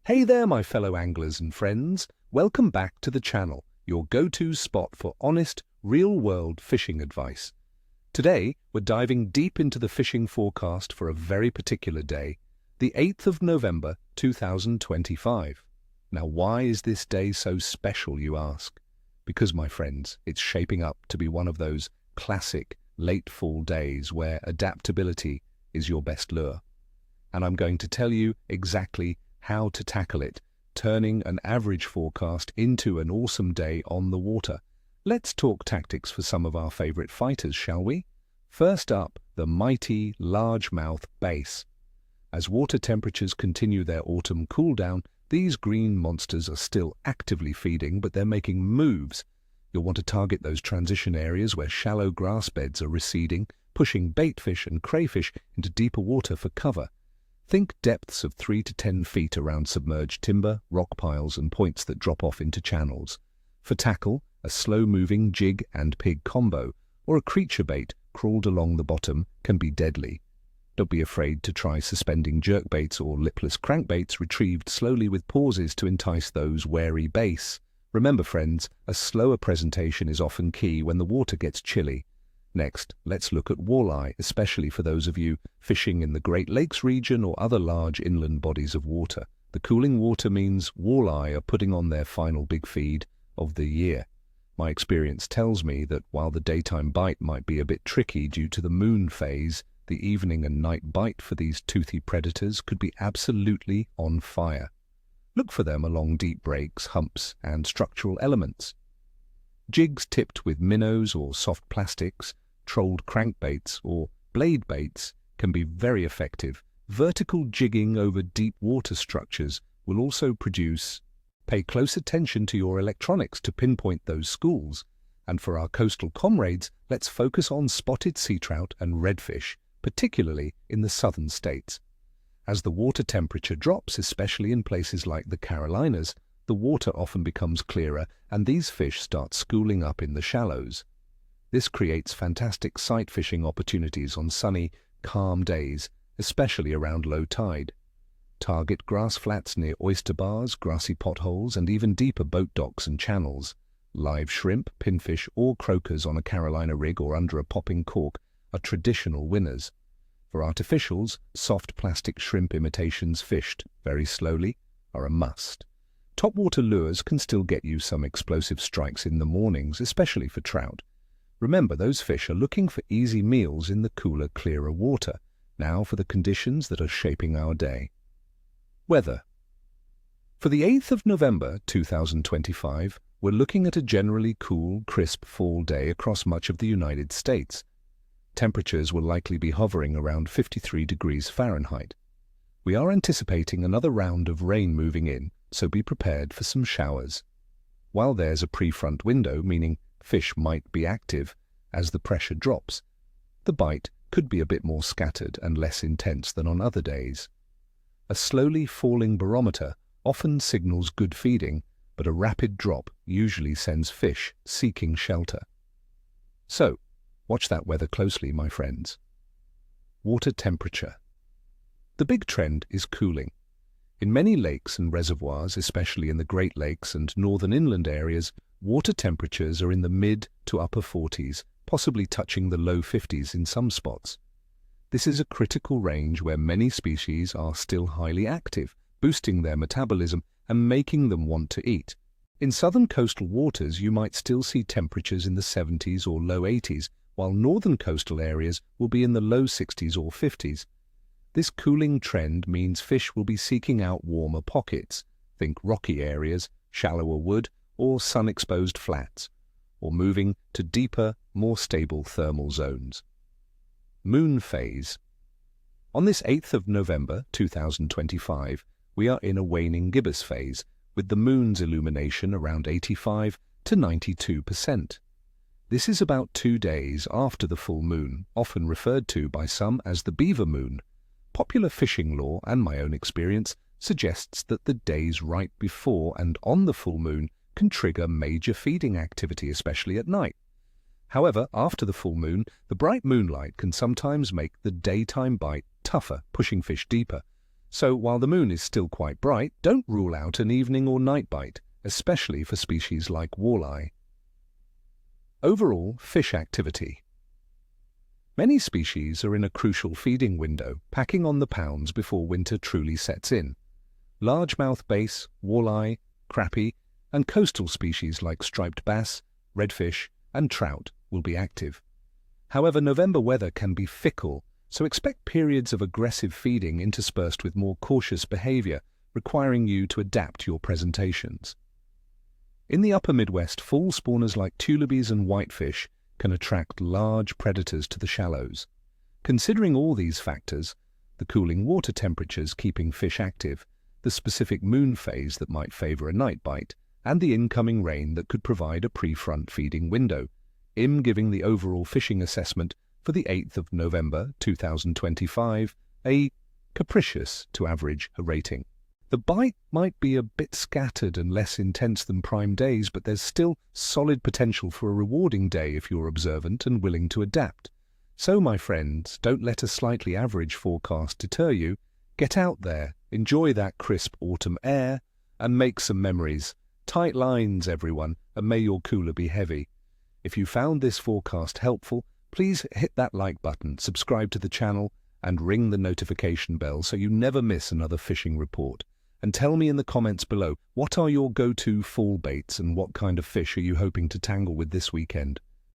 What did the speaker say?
Hey there, my fellow anglers and friends. Welcome back to the channel, your go-to spot for honest, real-world fishing advice. Today, we're diving deep into the fishing forecast for a very particular day, the 8th of November, 2025. Now, why is this day so special, you ask? Because, my friends, it's shaping up to be one of those classic late fall days where adaptability is your best lure. And I'm going to tell you exactly how to tackle it, turning an average forecast into an awesome day on the water. Let's talk tactics for some of our favorite fighters, shall we? First up, the mighty largemouth bass. As water temperatures continue their autumn cool down, these green monsters are still actively feeding, but they're making moves. You'll want to target those transition areas where shallow grass beds are receding, pushing baitfish and crayfish into deeper water for cover. Think depths of 3 to 10 feet around submerged timber, rock piles, and points that drop off into channels. For tackle, a slow-moving jig and pig combo, or a creature bait crawled along the bottom can be deadly. Don't be afraid to try suspending jerkbaits or lipless crankbaits retrieved slowly with pauses to entice those wary bass. Remember, friends, a slower presentation is often key when the water gets chilly. Next, let's look at walleye, especially for those of you fishing in the Great Lakes region or other large inland bodies of water. The cooling water means walleye are putting on their final big feed of the year. My experience tells me that while the daytime bite might be a bit tricky due to the moon phase, the evening and night bite for these toothy predators could be absolutely on fire. Look for them along deep breaks, humps, and structural elements. Jigs tipped with minnows or soft plastics, trolled crankbaits or blade baits can be very effective. Vertical jigging over deep water structures will also produce. Pay close attention to your electronics to pinpoint those schools. And for our coastal comrades, let's focus on spotted seatrout and redfish, particularly in the southern states. As the water temperature drops, especially in places like the Carolinas, the water often becomes clearer and these fish start schooling up in the shallows. This creates fantastic sight fishing opportunities on sunny, calm days, especially around low tide. Target grass flats near oyster bars, grassy potholes, and even deeper boat docks and channels. Live shrimp, pinfish, or croakers on a Carolina rig or under a popping cork are traditional winners. For artificials, soft plastic shrimp imitations fished very slowly are a must. Topwater lures can still get you some explosive strikes in the mornings, especially for trout. Remember, those fish are looking for easy meals in the cooler, clearer water. Now for the conditions that are shaping our day. Weather. For the 8th of November 2025, we're looking at a generally cool, crisp fall day across much of the United States. Temperatures will likely be hovering around 53 degrees Fahrenheit. We are anticipating another round of rain moving in, so be prepared for some showers. While there's a pre-front window, meaning fish might be active as the pressure drops, the bite could be a bit more scattered and less intense than on other days. A slowly falling barometer often signals good feeding, but a rapid drop usually sends fish seeking shelter. So, watch that weather closely, my friends. Water temperature. The big trend is cooling. In many lakes and reservoirs, especially in the Great Lakes and northern inland areas, water temperatures are in the mid to upper 40s, possibly touching the low 50s in some spots. This is a critical range where many species are still highly active, boosting their metabolism and making them want to eat. In southern coastal waters, you might still see temperatures in the 70s or low 80s, while northern coastal areas will be in the low 60s or 50s. This cooling trend means fish will be seeking out warmer pockets, think rocky areas, shallower wood, or sun-exposed flats, or moving to deeper, more stable thermal zones. Moon phase. On this 8th of November 2025, we are in a waning gibbous phase, with the moon's illumination around 85 to 92%. This is about 2 days after the full moon, often referred to by some as the beaver moon. Popular fishing lore and my own experience suggests that the days right before and on the full moon can trigger major feeding activity, especially at night. However, after the full moon, the bright moonlight can sometimes make the daytime bite tougher, pushing fish deeper. So while the moon is still quite bright, don't rule out an evening or night bite, especially for species like walleye. Overall fish activity. Many species are in a crucial feeding window, packing on the pounds before winter truly sets in. Largemouth bass, walleye, crappie, and coastal species like striped bass, redfish, and trout will be active. However, November weather can be fickle, so expect periods of aggressive feeding interspersed with more cautious behavior, requiring you to adapt your presentations. In the upper Midwest, fall spawners like tulibies and whitefish can attract large predators to the shallows. Considering all these factors, the cooling water temperatures keeping fish active, the specific moon phase that might favor a night bite, and the incoming rain that could provide a pre-front feeding window, I'm giving the overall fishing assessment for the 8th of November 2025 a capricious to average rating. The bite might be a bit scattered and less intense than prime days, but there's still solid potential for a rewarding day if you're observant and willing to adapt. So, my friends, don't let a slightly average forecast deter you. Get out there, enjoy that crisp autumn air, and make some memories. Tight lines, everyone, and may your cooler be heavy. If you found this forecast helpful, please hit that like button, subscribe to the channel, and ring the notification bell so you never miss another fishing report. And tell me in the comments below, what are your go-to fall baits and what kind of fish are you hoping to tangle with this weekend?